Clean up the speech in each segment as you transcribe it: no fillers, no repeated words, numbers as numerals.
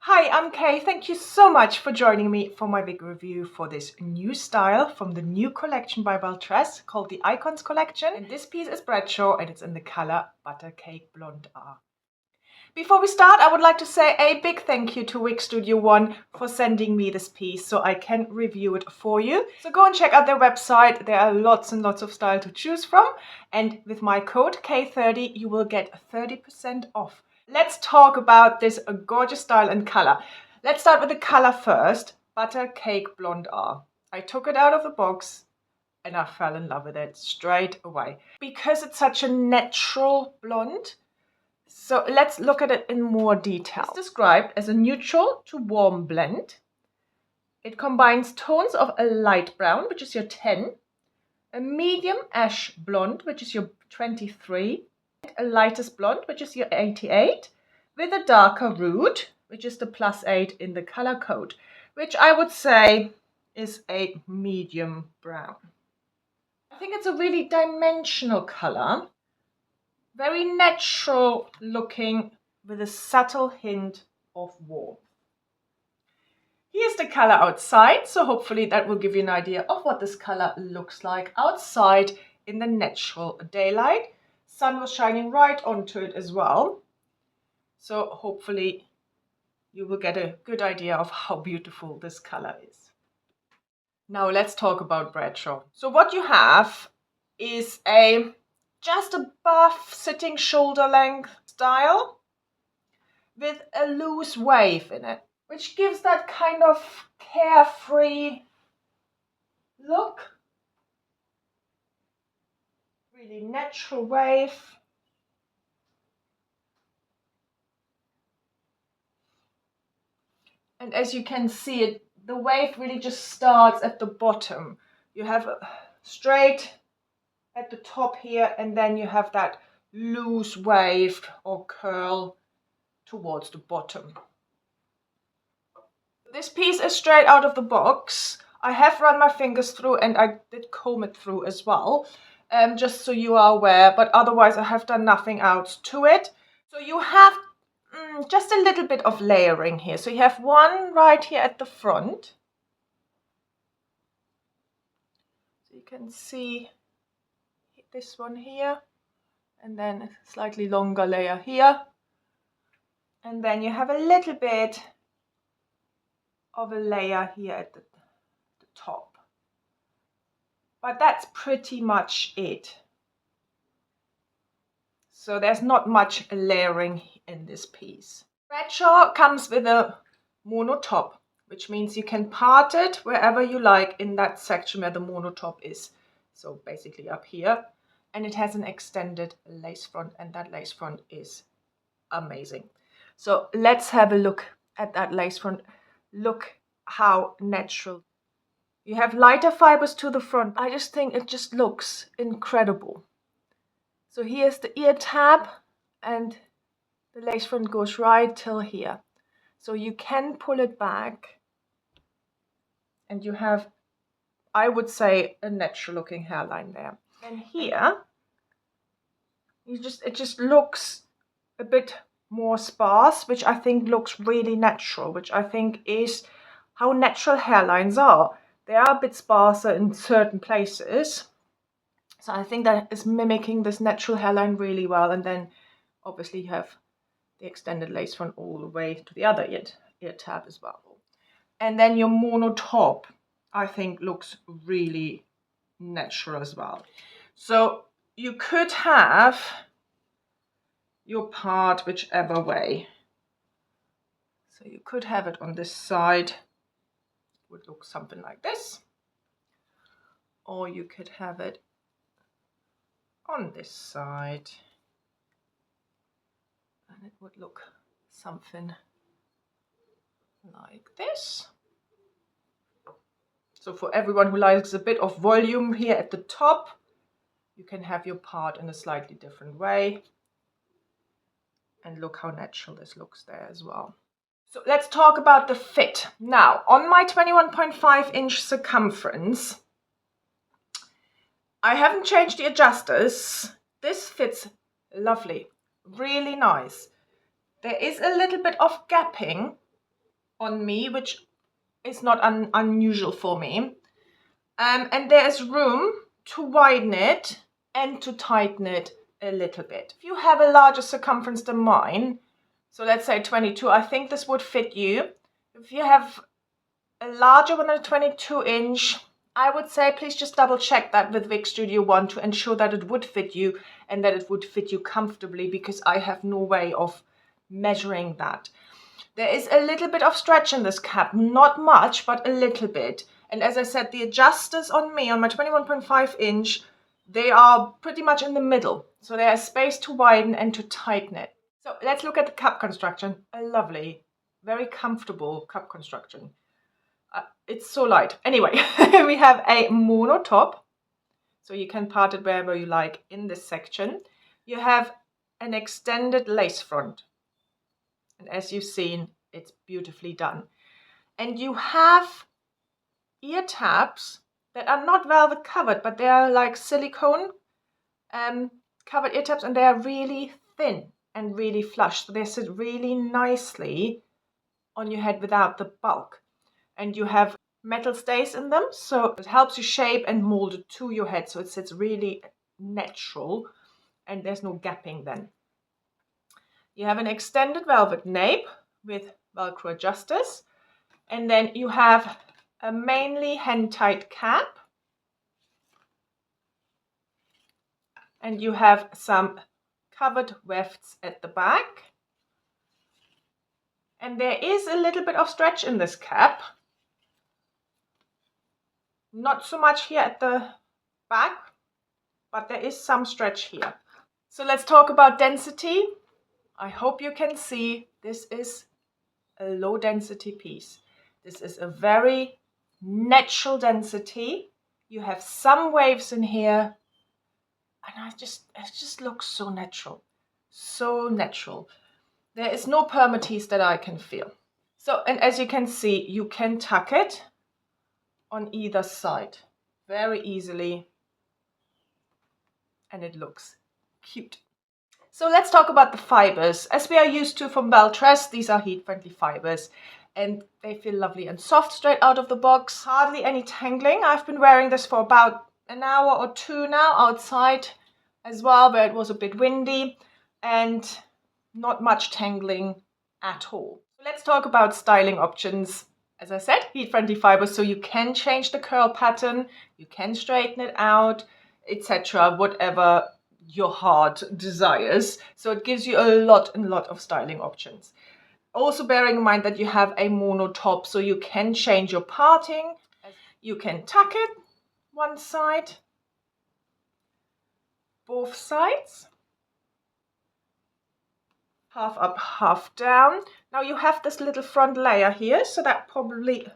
Hi, I'm Kay. Thank you so much for joining me for my wig review for this new style from the new collection by Belle Tress called the Icons Collection. And this piece is Bradshaw and it's in the color Butter Cake Blonde R. Before we start, I would like to say a big thank you to Wig Studio One for sending me this piece so I can review it for you. So go and check out their website. There are lots and lots of style to choose from. And with my code K30, you will get 30% off. Let's talk about this gorgeous style and color. Let's start with the color first. Butter Cake Blonde R. I took it out of the box and I fell in love with it straight away. Because it's such a natural blonde. So let's look at it in more detail. It's described as a neutral to warm blend. It combines tones of a light brown, which is your 10, a medium ash blonde, which is your 23, a lightest blonde, which is your 88, with a darker root, which is the +8 in the color code, which I would say is a medium brown. I think it's a really dimensional color, very natural looking with a subtle hint of warmth. Here's the color outside, so hopefully that will give you an idea of what this color looks like outside in the natural daylight. Sun was shining right onto it as well, so hopefully you will get a good idea of how beautiful this color is. Now let's talk about Bradshaw. So what you have is a just above sitting shoulder length style with a loose wave in it, which gives that kind of carefree look. Really natural wave. And as you can see, the wave really just starts at the bottom. You have a straight at the top here, and then you have that loose wave or curl towards the bottom. This piece is straight out of the box. I have run my fingers through and I did comb it through as well, just so you are aware, but otherwise I have done nothing else to it. So you have just a little bit of layering here. So you have one right here at the front. So you can see this one here, and then a slightly longer layer here. And then you have a little bit of a layer here at the top. But that's pretty much it. So there's not much layering in this piece. Bradshaw comes with a mono top, which means you can part it wherever you like in that section where the mono top is. So basically up here. And it has an extended lace front, and that lace front is amazing. So let's have a look at that lace front. Look how natural. You have lighter fibers to the front. I just think it just looks incredible. So here's the ear tab, and the lace front goes right till here. So you can pull it back and you have, I would say, a natural looking hairline there. And here, it just looks a bit more sparse, which I think looks really natural, which I think is how natural hairlines are. They are a bit sparser in certain places. So I think that is mimicking this natural hairline really well. And then obviously you have the extended lace front all the way to the other ear tab as well. And then your mono top, I think, looks really natural as well. So you could have your part whichever way. So you could have it on this side, it would look something like this. Or you could have it on this side, and it would look something like this. So for everyone who likes a bit of volume here at the top, you can have your part in a slightly different way. And look how natural this looks there as well. So let's talk about the fit. Now, on my 21.5-inch circumference, I haven't changed the adjusters. This fits lovely, really nice. There is a little bit of gapping on me, which is not unusual for me. And there is room to widen it and to tighten it a little bit. If you have a larger circumference than mine, so let's say 22, I think this would fit you. If you have a larger one than a 22 inch, I would say please just double check that with Wig Studio One to ensure that it would fit you and that it would fit you comfortably, because I have no way of measuring that. There is a little bit of stretch in this cap, not much, but a little bit. And as I said, the adjusters on me, on my 21.5 inch, they are pretty much in the middle. So there is space to widen and to tighten it. So let's look at the cap construction. A lovely, very comfortable cap construction. It's so light. Anyway, we have a mono top. So you can part it wherever you like in this section. You have an extended lace front. And as you've seen, it's beautifully done. And you have ear tabs that are not velvet covered, but they are like silicone covered ear tabs, and they are really thin and really flush. So they sit really nicely on your head without the bulk. And you have metal stays in them, so it helps you shape and mold it to your head. So it sits really natural and there's no gapping then. You have an extended velvet nape with Velcro adjusters. And then you have a mainly hand-tied cap. And you have some covered wefts at the back. And there is a little bit of stretch in this cap. Not so much here at the back, but there is some stretch here. So let's talk about density. I hope you can see this is a low density piece. This is a very natural density. You have some waves in here, and it just looks so natural. So natural. There is no permatease that I can feel. So, and as you can see, you can tuck it on either side very easily, and it looks cute. So let's talk about the fibers. As we are used to from Belle Tress, these are heat-friendly fibers and they feel lovely and soft straight out of the box. Hardly any tangling. I've been wearing this for about an hour or two now outside as well, where it was a bit windy, and not much tangling at all. Let's talk about styling options. As I said, heat-friendly fibers, so you can change the curl pattern, you can straighten it out, etc., whatever your heart desires. So it gives you a lot of styling options. Also bearing in mind that you have a mono top, so you can change your parting. You can tuck it one side, both sides, half up, half down. Now you have this little front layer here, so that probably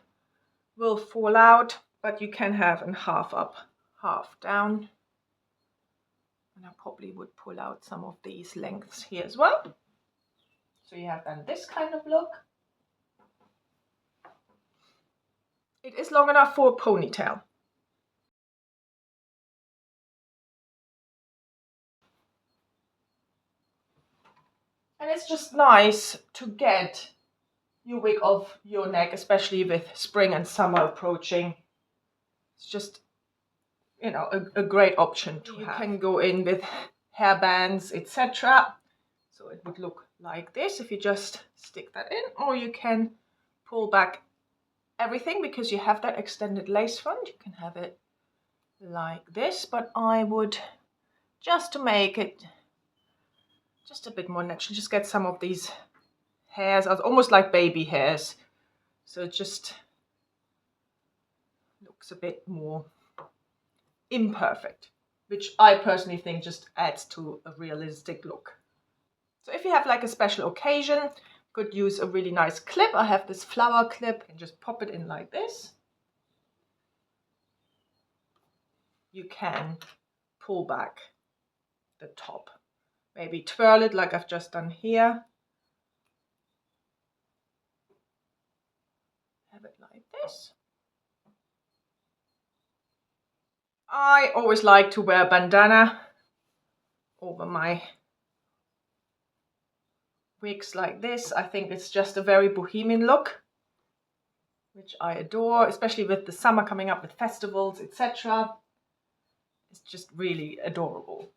will fall out, but you can have a half up, half down. And I probably would pull out some of these lengths here as well. So you have then this kind of look. It is long enough for a ponytail. And it's just nice to get your wig off your neck, especially with spring and summer approaching. It's just, you know, a great option to have. You can go in with hair bands, etc. So it would look like this if you just stick that in, or you can pull back everything because you have that extended lace front. You can have it like this, but I would, just to make it just a bit more natural, just get some of these hairs, almost like baby hairs, so it just looks a bit more imperfect, which I personally think just adds to a realistic look. So if you have like a special occasion, you could use a really nice clip. I have this flower clip and just pop it in like this. You can pull back the top, maybe twirl it like I've just done here. Have it like this. I always like to wear bandana over my wigs like this. I think it's just a very bohemian look. which I adore, especially with the summer coming up with festivals, etc. It's just really adorable.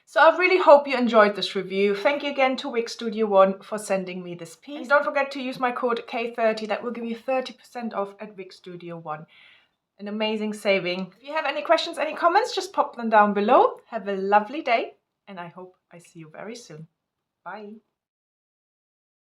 So I really hope you enjoyed this review. Thank you again to Wig Studio One for sending me this piece. And don't forget to use my code K30, that will give you 30% off at Wig Studio One. An amazing saving. If you have any questions, any comments, just pop them down below. Have a lovely day, and I hope I see you very soon. Bye.